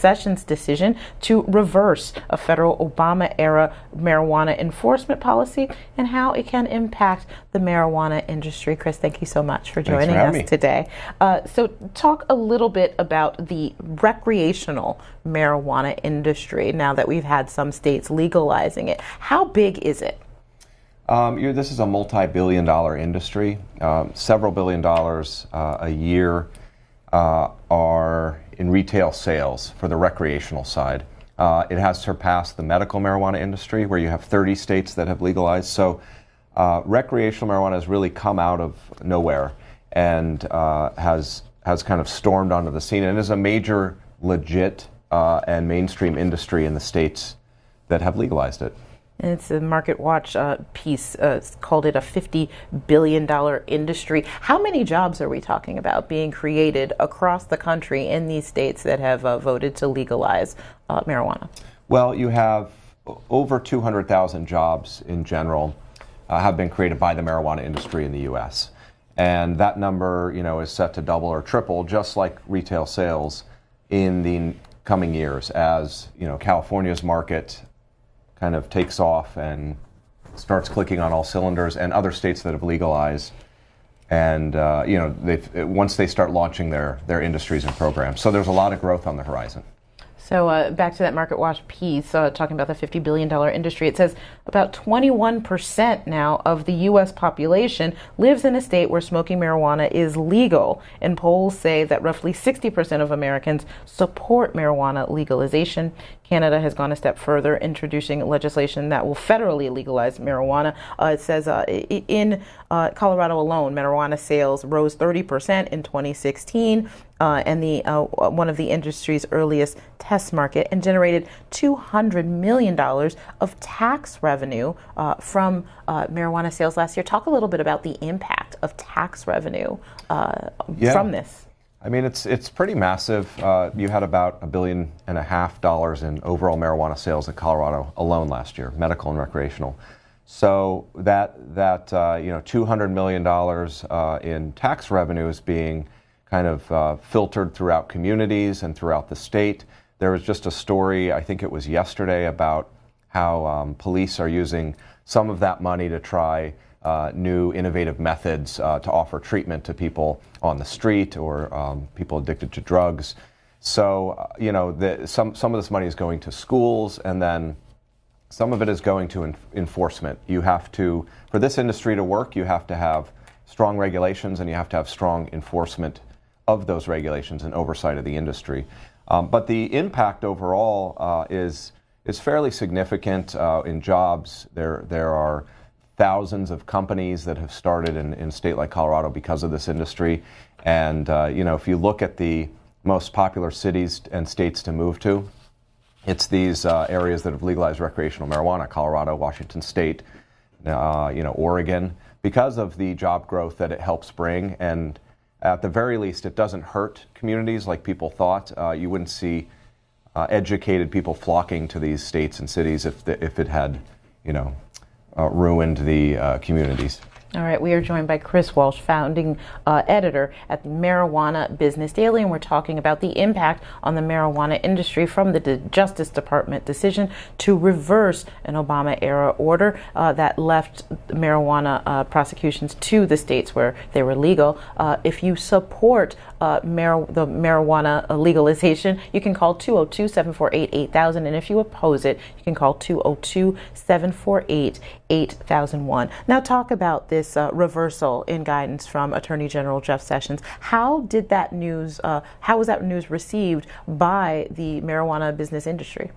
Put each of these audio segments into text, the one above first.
Sessions decision to reverse a federal Obama-era marijuana enforcement policy and how it can impact the marijuana industry. Chris, thank you so much for joining us today. So talk a little bit about the recreational marijuana industry now that we've had some states legalizing it. How big is it? This is a multi-billion-dollar industry. Several billion dollars a year are in retail sales for the recreational side. It has surpassed the medical marijuana industry, where you have 30 states that have legalized. So recreational marijuana has really come out of nowhere and has kind of stormed onto the scene, and is a major, legit, and mainstream industry in the states that have legalized it. And it's a Market Watch piece, called it a $50 billion industry. How many jobs are we talking about being created across the country in these states that have voted to legalize marijuana? Well, you have over 200,000 jobs in general have been created by the marijuana industry in the U.S. And that number, is set to double or triple, just like retail sales, in the coming years as, California's market kind of takes off and starts clicking on all cylinders, and other states that have legalized, and once they start launching their industries and programs. So there's a lot of growth on the horizon. So back to that Market Watch piece, talking about the $50 billion industry, it says about 21% now of the U.S. population lives in a state where smoking marijuana is legal. And polls say that roughly 60% of Americans support marijuana legalization. Canada has gone a step further, introducing legislation that will federally legalize marijuana. It says in Colorado alone, marijuana sales rose 30% in 2016, and the one of the industry's earliest test market, and generated $200 million of tax revenue from marijuana sales last year. Talk a little bit about the impact of tax revenue from this. I mean, it's pretty massive. You had about $1.5 billion in overall marijuana sales in Colorado alone last year, medical and recreational. So that $200 million in tax revenue is being kind of filtered throughout communities and throughout the state. There was just a story, I think it was yesterday, about how police are using some of that money to try new innovative methods to offer treatment to people on the street or people addicted to drugs. So, some of this money is going to schools, and then some of it is going to enforcement. You have to, for this industry to work, you have to have strong regulations, and you have to have strong enforcement of those regulations and oversight of the industry. But the impact overall is fairly significant in jobs. There are thousands of companies that have started in a state like Colorado because of this industry. And, if you look at the most popular cities and states to move to, it's these areas that have legalized recreational marijuana: Colorado, Washington State, Oregon, because of the job growth that it helps bring. And at the very least, it doesn't hurt communities like people thought. You wouldn't see educated people flocking to these states and cities if it had, ruined the communities. All right, we are joined by Chris Walsh, founding editor at the Marijuana Business Daily, and we're talking about the impact on the marijuana industry from the Justice Department decision to reverse an Obama-era order that left marijuana prosecutions to the states where they were legal. If you support the marijuana legalization, you can call 202-748-8000, and if you oppose it, you can call 202-748-8001. Now talk about this reversal in guidance from Attorney General Jeff Sessions. How did that news, how was that news received by the marijuana business industry?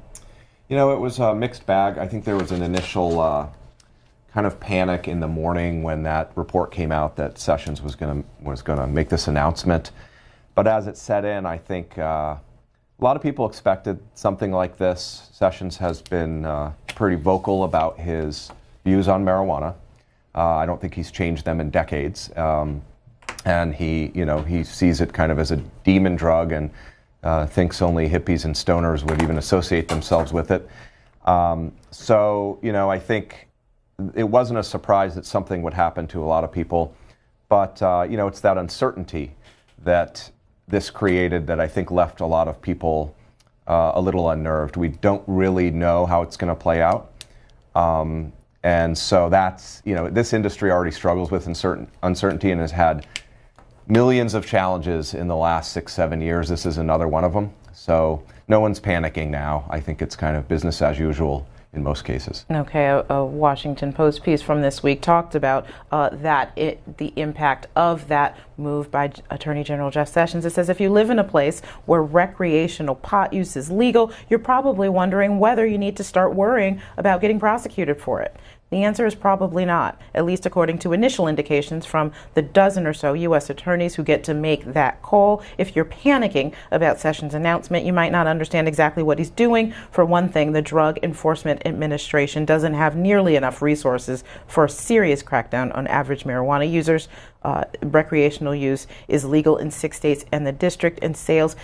It was a mixed bag. I think there was an initial kind of panic in the morning when that report came out that Sessions was going to make this announcement. But as it set in, I think a lot of people expected something like this. Sessions has been pretty vocal about his views on marijuana. I don't think he's changed them in decades. And he sees it kind of as a demon drug, and thinks only hippies and stoners would even associate themselves with it. So, I think it wasn't a surprise that something would happen to a lot of people. But, it's that uncertainty that this created that I think left a lot of people a little unnerved. We don't really know how it's going to play out. And so that's, this industry already struggles with uncertainty and has had millions of challenges in the last 6-7 years. This is another one of them. So no one's panicking now. I think it's kind of business as usual in most cases. Okay, a Washington Post piece from this week talked about the impact of that move by Attorney General Jeff Sessions. It says if you live in a place where recreational pot use is legal, you're probably wondering whether you need to start worrying about getting prosecuted for it. The answer is probably not, at least according to initial indications from the dozen or so U.S. attorneys who get to make that call. If you're panicking about Sessions' announcement, you might not understand exactly what he's doing. For one thing, the Drug Enforcement Administration doesn't have nearly enough resources for a serious crackdown on average marijuana users. Recreational use is legal in 6 states and the district, and sales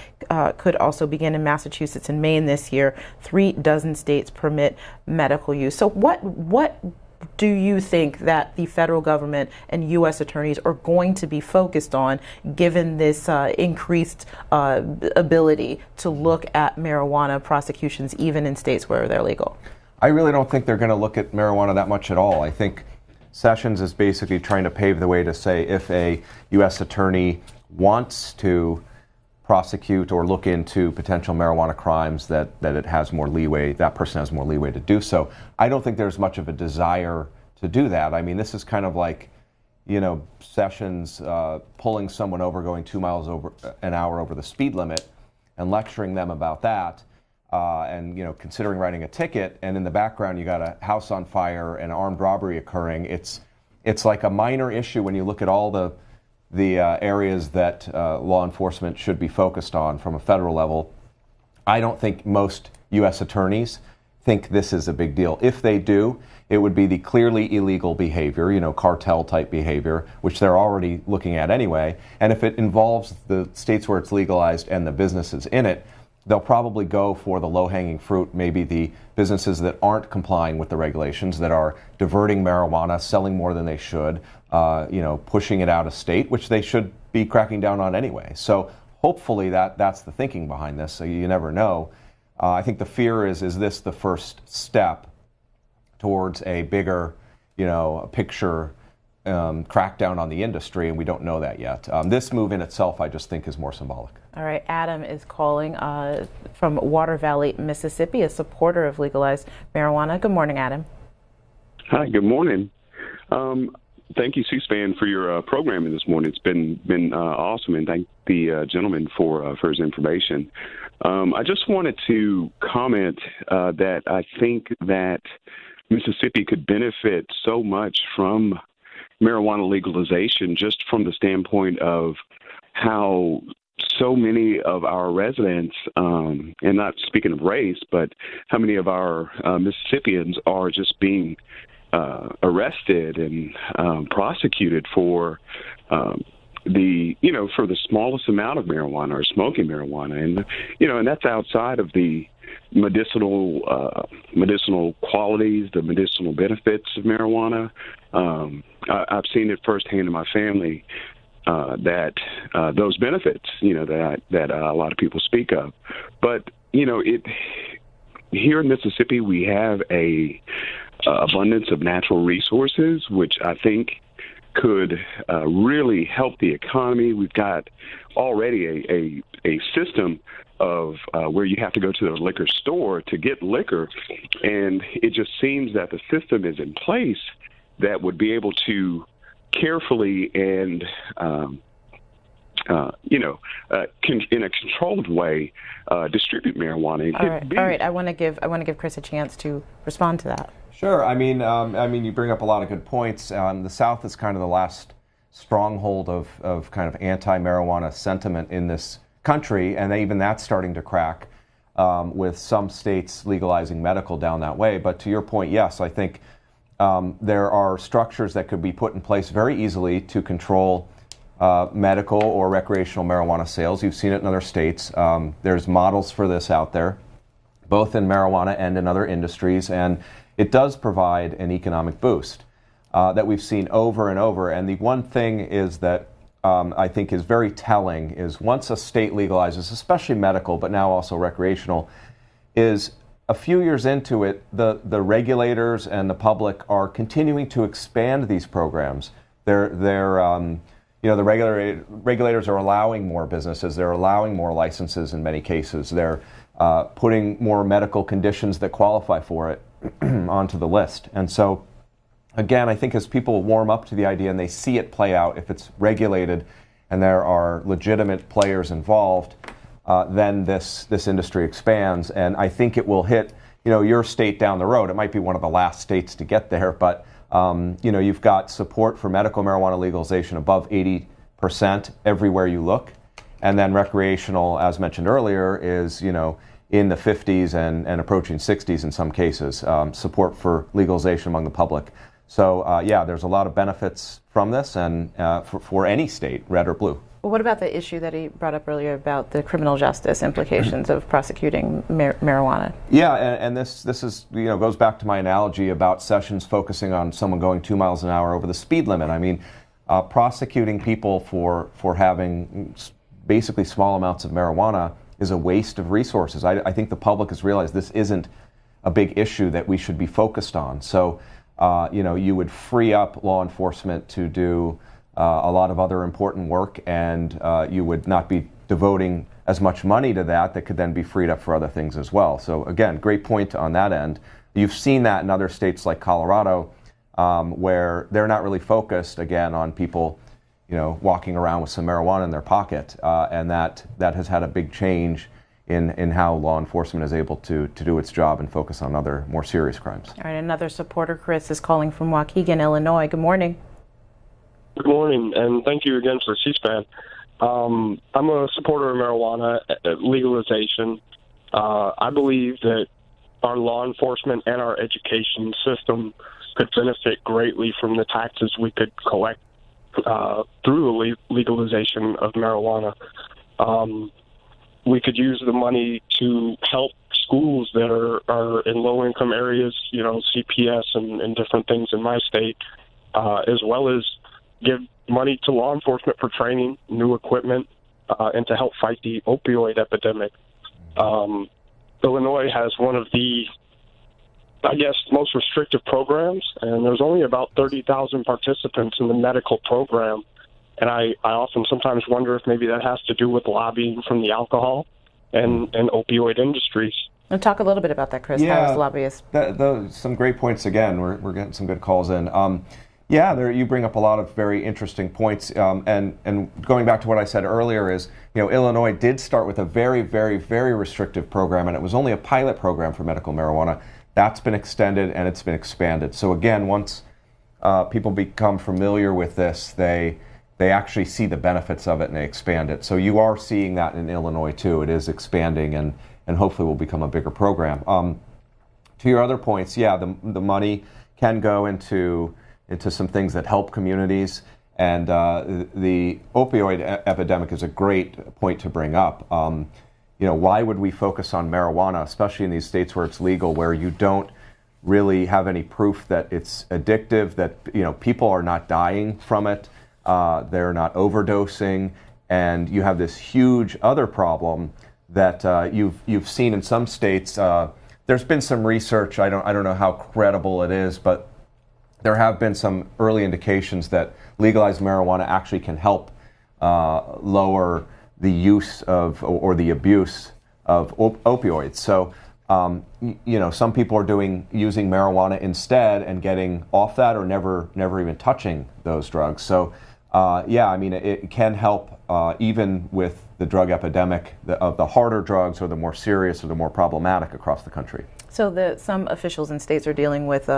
could also begin in Massachusetts and Maine this year. 36 states permit medical use. So what do you think that the federal government and U.S. attorneys are going to be focused on, given this increased ability to look at marijuana prosecutions even in states where they're legal? I really don't think they're going to look at marijuana that much at all. I think Sessions is basically trying to pave the way to say if a U.S. attorney wants to prosecute or look into potential marijuana crimes, that it has more leeway, that person has more leeway to do so. I don't think there's much of a desire to do that. I mean, this is kind of like, Sessions pulling someone over going 2 miles an hour over the speed limit and lecturing them about that. And considering writing a ticket, and in the background you got a house on fire and armed robbery occurring. It's like a minor issue when you look at all the areas that law enforcement should be focused on from a federal level. I don't think most U.S. attorneys think this is a big deal. If they do, it would be the clearly illegal behavior, cartel type behavior, which they're already looking at anyway. And if it involves the states where it's legalized and the businesses in it, they'll probably go for the low-hanging fruit, maybe the businesses that aren't complying with the regulations, that are diverting marijuana, selling more than they should, pushing it out of state, which they should be cracking down on anyway. So hopefully that's the thinking behind this. So you never know. I think the fear is this the first step towards a bigger, picture crackdown on the industry, and we don't know that yet. This move in itself, I just think, is more symbolic. All right, Adam is calling from Water Valley, Mississippi, a supporter of legalized marijuana. Good morning, Adam. Hi, good morning. Thank you, C-SPAN, for your programming this morning. It's been awesome, and thank the gentleman for his information. I just wanted to comment that I think that Mississippi could benefit so much from marijuana legalization, just from the standpoint of how so many of our residents, and not speaking of race, but how many of our Mississippians are just being arrested and prosecuted for for the smallest amount of marijuana or smoking marijuana, and that's outside of the medicinal qualities, the medicinal benefits of marijuana. I've seen it firsthand in my family. That those benefits, that a lot of people speak of, but here in Mississippi we have a abundance of natural resources, which I think could really help the economy. We've got already a system of where you have to go to the liquor store to get liquor, and it just seems that the system is in place that would be able to carefully and in a controlled way distribute marijuana. All right. I want to give Chris a chance to respond to that. Sure. I mean, you bring up a lot of good points. The South is kind of the last stronghold of kind of anti-marijuana sentiment in this country, and even that's starting to crack with some states legalizing medical down that way. But to your point, yes, I think there are structures that could be put in place very easily to control medical or recreational marijuana sales. You've seen it in other states. There's models for this out there, both in marijuana and in other industries, and it does provide an economic boost that we've seen over and over. And the one thing is that I think is very telling is once a state legalizes, especially medical, but now also recreational, is a few years into it, the regulators and the public are continuing to expand these programs. The regulators are allowing more businesses. They're allowing more licenses in many cases. They're putting more medical conditions that qualify for it onto the list. And so, again, I think as people warm up to the idea and they see it play out, if it's regulated and there are legitimate players involved, then this industry expands. And I think it will hit, your state down the road. It might be one of the last states to get there, but you've got support for medical marijuana legalization above 80% everywhere you look. And then recreational, as mentioned earlier, is, in the 50s and approaching 60s in some cases, support for legalization among the public. So, there's a lot of benefits from this and for any state, red or blue. Well, what about the issue that he brought up earlier about the criminal justice implications of prosecuting marijuana? Yeah, and this is goes back to my analogy about Sessions focusing on someone going 2 miles an hour over the speed limit. I mean, prosecuting people for having basically small amounts of marijuana is a waste of resources. I think the public has realized this isn't a big issue that we should be focused on. So, you would free up law enforcement to do a lot of other important work, and you would not be devoting as much money to that could then be freed up for other things as well. So again, great point on that end. You've seen that in other states like Colorado, where they're not really focused, again, on people walking around with some marijuana in their pocket, and that has had a big change in how law enforcement is able to do its job and focus on other more serious crimes. All right, another supporter, Chris, is calling from Waukegan, Illinois. Good morning. Good morning, and thank you again for C-SPAN. I'm a supporter of marijuana legalization. I believe that our law enforcement and our education system could benefit greatly from the taxes we could collect through the legalization of marijuana. We could use the money to help schools that are in low-income areas, CPS and different things in my state, as well as give money to law enforcement for training, new equipment, and to help fight the opioid epidemic. Illinois has one of the, most restrictive programs, and there's only about 30,000 participants in the medical program. And I often sometimes wonder if maybe that has to do with lobbying from the alcohol and opioid industries. And talk a little bit about that, Chris. Yeah, how is lobbyists? Some great points again. We're getting some good calls in. You bring up a lot of very interesting points. And going back to what I said earlier is, Illinois did start with a very, very, very restrictive program, and it was only a pilot program for medical marijuana. That's been extended and it's been expanded. So again, once people become familiar with this, they actually see the benefits of it and they expand it. So you are seeing that in Illinois too. It is expanding and hopefully will become a bigger program. To your other points, the money can go into some things that help communities, and the opioid epidemic is a great point to bring up. Why would we focus on marijuana, especially in these states where it's legal, where you don't really have any proof that it's addictive, that people are not dying from it, they're not overdosing, and you have this huge other problem that you've seen in some states. There's been some research. I don't know how credible it is, but there have been some early indications that legalized marijuana actually can help lower the use of or the abuse of opioids. So, some people are using marijuana instead and getting off that, or never even touching those drugs. So, it can help even with the drug epidemic of the harder drugs or the more serious or the more problematic across the country. So some officials in states are dealing with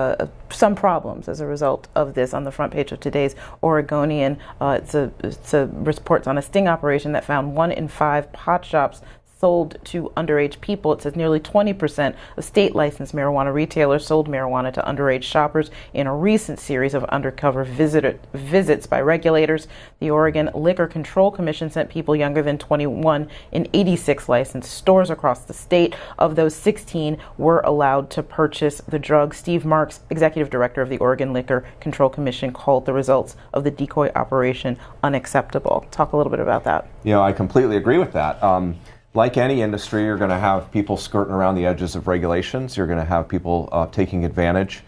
some problems as a result of this. On the front page of today's Oregonian, it's a reports on a sting operation that found 1 in 5 pot shops sold to underage people. It says nearly 20% of state-licensed marijuana retailers sold marijuana to underage shoppers in a recent series of undercover visits by regulators. The Oregon Liquor Control Commission sent people younger than 21 in 86 licensed stores across the state. Of those, 16 were allowed to purchase the drug. Steve Marks, executive director of the Oregon Liquor Control Commission, called the results of the decoy operation unacceptable. Talk a little bit about that. I completely agree with that. Like any industry, you're going to have people skirting around the edges of regulations. You're going to have people taking advantage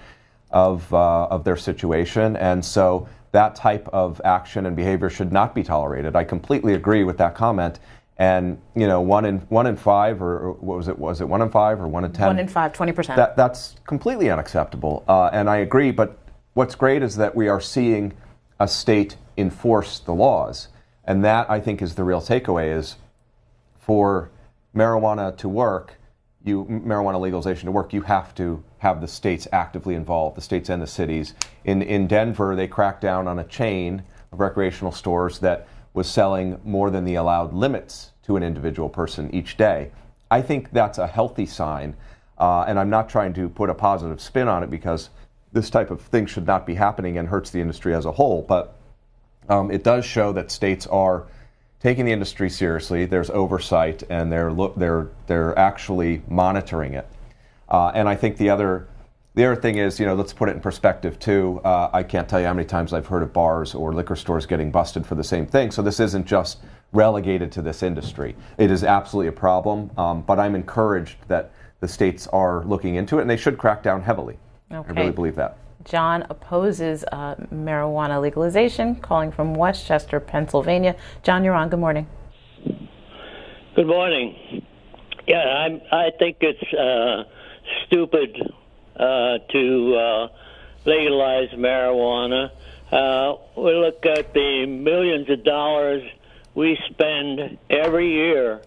of their situation, and so that type of action and behavior should not be tolerated. I completely agree with that comment. And 1 in 5, or what was it? Was it 1 in 5 or 1 in 10? 1 in 5, 20%. That's completely unacceptable. And I agree. But what's great is that we are seeing a state enforce the laws, and that, I think, is the real takeaway. Is for marijuana to work, marijuana legalization to work, you have to have the states actively involved, the states and the cities. In Denver, they cracked down on a chain of recreational stores that was selling more than the allowed limits to an individual person each day. I think that's a healthy sign, and I'm not trying to put a positive spin on it, because this type of thing should not be happening and hurts the industry as a whole. But it does show that states are taking the industry seriously. There's oversight, and they're actually monitoring it. And I think the other thing is, let's put it in perspective too. I can't tell you how many times I've heard of bars or liquor stores getting busted for the same thing. So this isn't just relegated to this industry. It is absolutely a problem. But I'm encouraged that the states are looking into it, and they should crack down heavily. Okay. I really believe that. John opposes marijuana legalization, calling from Westchester, Pennsylvania. John, you're on. Good morning. Good morning. Yeah, I think it's stupid to legalize marijuana. We look at the millions of dollars we spend every year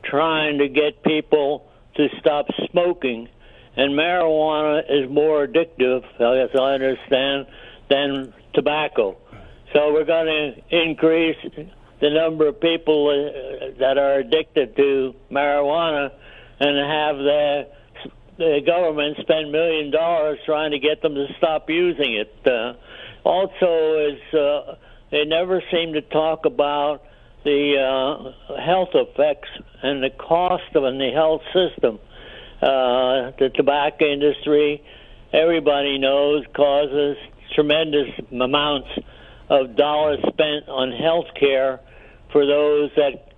trying to get people to stop smoking. And marijuana is more addictive, as I understand, than tobacco. So we're going to increase the number of people that are addicted to marijuana and have the government spend $1 million trying to get them to stop using it. Also, they never seem to talk about the health effects and the cost of the health system. The tobacco industry, everybody knows, causes tremendous amounts of dollars spent on health care for those that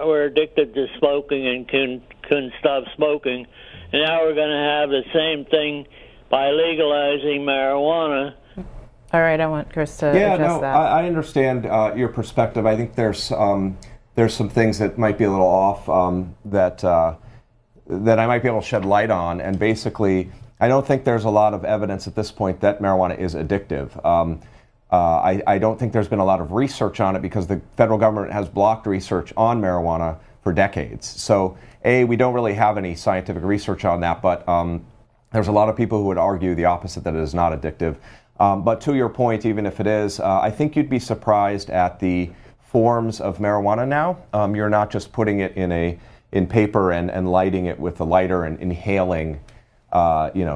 were addicted to smoking and couldn't stop smoking. And now we're going to have the same thing by legalizing marijuana. All right, I want Chris to address that. I understand your perspective. I think there's some things that might be a little off that I might be able to shed light on. And basically, I don't think there's a lot of evidence at this point that marijuana is addictive. I don't think there's been a lot of research on it, because the federal government has blocked research on marijuana for decades. So, we don't really have any scientific research on that, but there's a lot of people who would argue the opposite, that it is not addictive. But to your point, even if it is, I think you'd be surprised at the forms of marijuana now. You're not just putting it in paper and lighting it with a lighter and inhaling,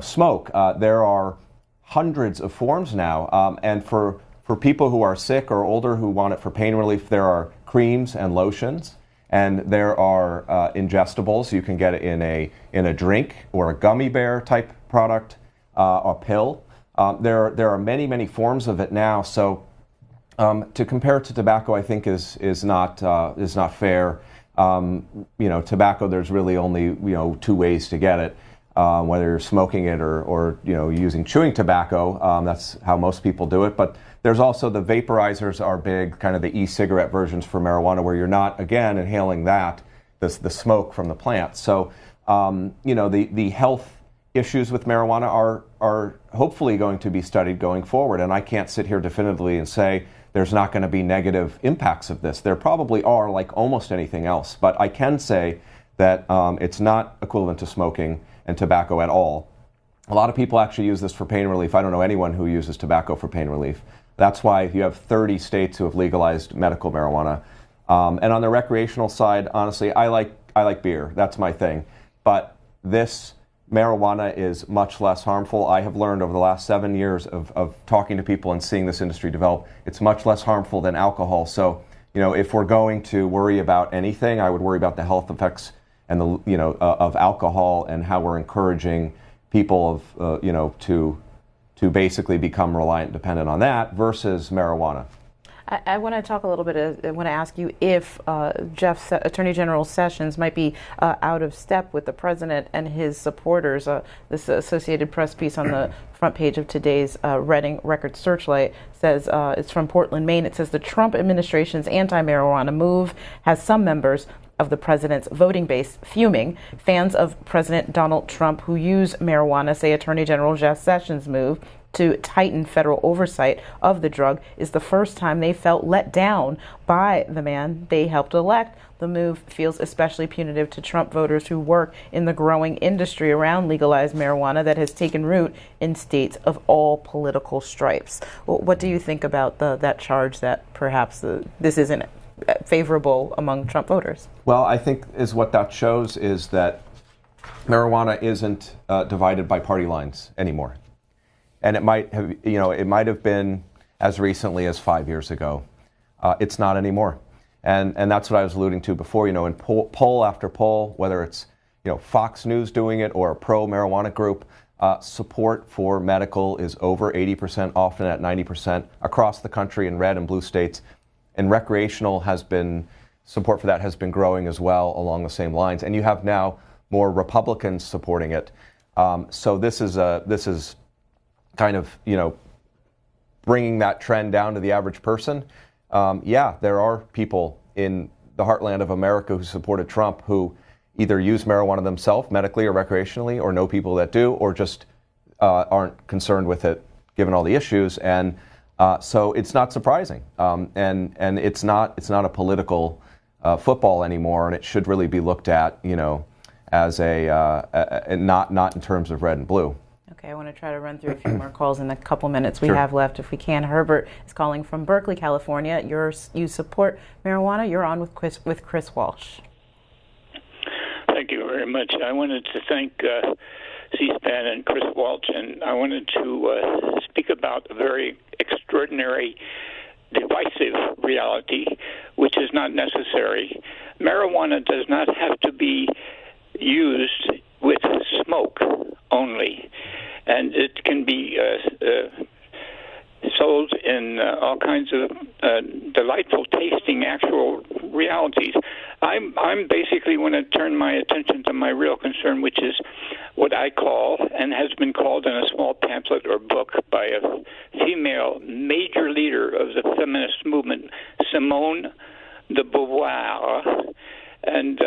smoke. There are hundreds of forms now, and for people who are sick or older who want it for pain relief, there are creams and lotions, and there are ingestibles. You can get it in a drink or a gummy bear type product, a pill. There are many forms of it now. So to compare it to tobacco, I think is not fair. Tobacco, there's really only, 2 ways to get it, whether you're smoking it or using chewing tobacco. That's how most people do it. But there's also the vaporizers are big, kind of the e-cigarette versions for marijuana, where you're not, again, inhaling the smoke from the plant. So, the health issues with marijuana are hopefully going to be studied going forward. And I can't sit here definitively and say there's not going to be negative impacts of this. There probably are, like almost anything else. But I can say that it's not equivalent to smoking and tobacco at all. A lot of people actually use this for pain relief. I don't know anyone who uses tobacco for pain relief. That's why you have 30 states who have legalized medical marijuana. And on the recreational side, honestly, I like beer. That's my thing. But this marijuana is much less harmful. I have learned over the last 7 years of talking to people and seeing this industry develop, it's much less harmful than alcohol. So, if we're going to worry about anything, I would worry about the health effects and of alcohol and how we're encouraging people to basically become reliant and dependent on that versus marijuana. I want to talk a little bit. I want to ask you if Attorney General Sessions might be out of step with the president and his supporters. This Associated Press piece on the front page of today's Reading Record Searchlight says, it's from Portland, Maine. It says the Trump administration's anti-marijuana move has some members of the president's voting base fuming. Fans of President Donald Trump who use marijuana say Attorney General Jeff Sessions' move to tighten federal oversight of the drug is the first time they felt let down by the man they helped elect. The move feels especially punitive to Trump voters who work in the growing industry around legalized marijuana that has taken root in states of all political stripes. What do you think about that charge that perhaps this isn't favorable among Trump voters? Well, I think what that shows is that marijuana isn't divided by party lines anymore. And it might have been as recently as 5 years ago. It's not anymore. And that's what I was alluding to before, in poll after poll, whether it's, Fox News doing it or a pro-marijuana group, support for medical is over 80%, often at 90% across the country in red and blue states. And recreational support for that has been growing as well along the same lines. And you have now more Republicans supporting it. So this is kind of, bringing that trend down to the average person. There are people in the heartland of America who supported Trump who either use marijuana themselves medically or recreationally, or know people that do, or just aren't concerned with it given all the issues. And so it's not surprising. And it's not a political football anymore, and it should really be looked at, as not in terms of red and blue. Okay, I want to try to run through a few more calls in the couple minutes we have left, if we can. Herbert is calling from Berkeley, California. You support marijuana. You're on with Chris Walsh. Thank you very much. I wanted to thank C-SPAN and Chris Walsh, and I wanted to speak about a very extraordinary, divisive reality, which is not necessary. Marijuana does not have to be used with smoke only, and it can be sold in all kinds of delightful tasting actual realities. I'm basically want to turn my attention to my real concern, which is what I call, and has been called in a small pamphlet or book by a female major leader of the feminist movement, Simone de Beauvoir, and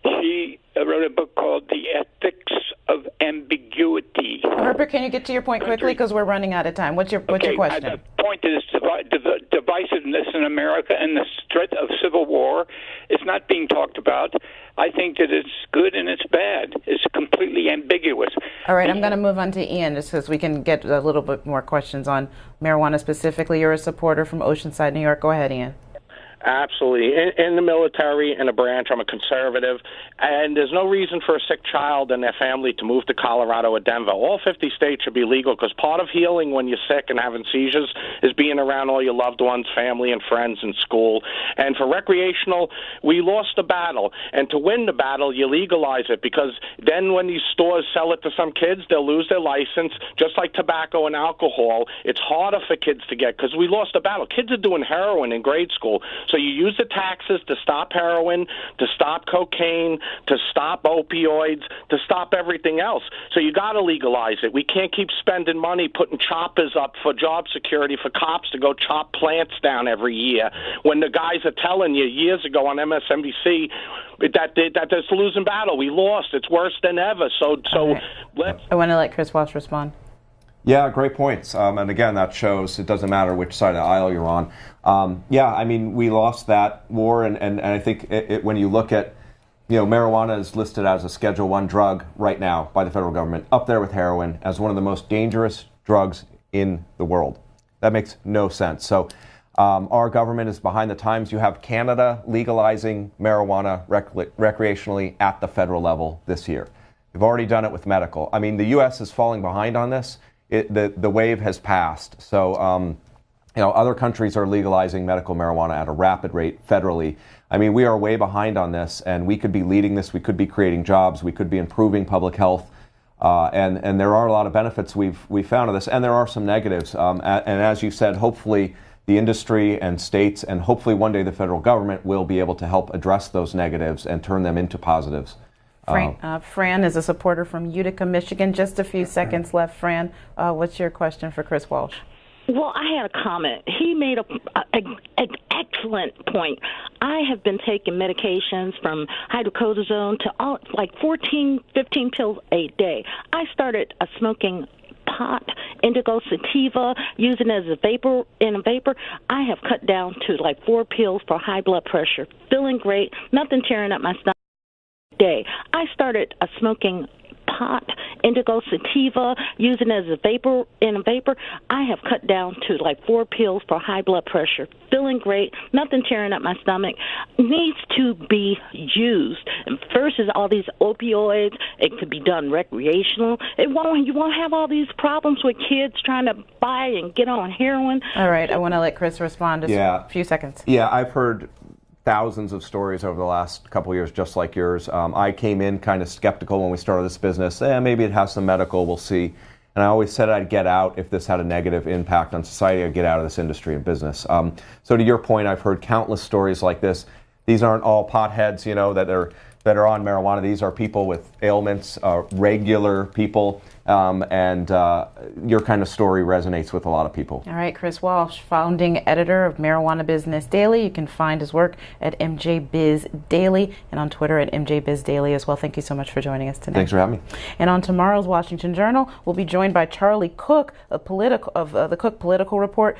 she wrote a book called The Ethics of Ambiguity. Herbert, can you get to your point quickly, because we're running out of time? What's your question? The point is divisiveness in America and the threat of civil war is not being talked about. I think that it's good and it's bad. It's completely ambiguous. All right, I'm going to move on to Ian, just because we can get a little bit more questions on marijuana specifically. You're a supporter from Oceanside, New York. Go ahead, Ian. Absolutely. In the military, in a branch, I'm a conservative, and there's no reason for a sick child and their family to move to Colorado or Denver. All 50 states should be legal, because part of healing when you're sick and having seizures is being around all your loved ones, family and friends in school. And for recreational, we lost the battle. And to win the battle, you legalize it, because then when these stores sell it to some kids, they'll lose their license. Just like tobacco and alcohol, it's harder for kids to get, because we lost the battle. Kids are doing heroin in grade school. So you use the taxes to stop heroin, to stop cocaine, to stop opioids, to stop everything else. So you got to legalize it. We can't keep spending money putting choppers up for job security for cops to go chop plants down every year, when the guys are telling you years ago on MSNBC that there's a losing battle. We lost. It's worse than ever. So right. I want to let Chris Walsh respond. Yeah, great points. And again, that shows it doesn't matter which side of the aisle you're on. I mean, we lost that war, and I think when you look at, marijuana is listed as a Schedule I drug right now by the federal government, up there with heroin, as one of the most dangerous drugs in the world. That makes no sense. So Our government is behind the times. You have Canada legalizing marijuana recreationally at the federal level this year. They've already done it with medical. I mean, the U.S. is falling behind on this. The wave has passed. So, other countries are legalizing medical marijuana at a rapid rate federally. I mean, we are way behind on this, and we could be leading this. We could be creating jobs. We could be improving public health. And there are a lot of benefits we've found of this, and there are some negatives. And as you said, hopefully the industry and states, and hopefully one day the federal government will be able to help address those negatives and turn them into positives. Fran is a supporter from Utica, Michigan. Just a few seconds left. Fran, what's your question for Chris Walsh? Well, I had a comment. He made an excellent point. I have been taking medications from hydrocodone to like 14, 15 pills a day. I started smoking pot, indigo sativa, using it as a vapor. I have cut down to like 4 pills for high blood pressure. Feeling great. Nothing tearing up my stomach. Day. I started smoking pot, indigo sativa, using it as a vapor. I have cut down to like 4 pills for high blood pressure. Feeling great. Nothing tearing up my stomach. Needs to be used. And versus all these opioids, it could be done recreational. You won't have all these problems with kids trying to buy and get on heroin. All right, I want to let Chris respond. Just a few seconds. Yeah, I've heard thousands of stories over the last couple of years just like yours. I came in kind of skeptical when we started this business. Maybe it has some medical, we'll see. And I always said I'd get out if this had a negative impact on society. I'd get out of this industry and business. So to your point, I've heard countless stories like this. These aren't all potheads, that are on marijuana. These are people with ailments, regular people, and your kind of story resonates with a lot of people. All right, Chris Walsh, founding editor of Marijuana Business Daily. You can find his work at MJ Biz Daily and on Twitter at MJ Biz Daily as well. Thank you so much for joining us today. Thanks for having me. And on tomorrow's Washington Journal, we'll be joined by Charlie Cook of the Cook Political Report.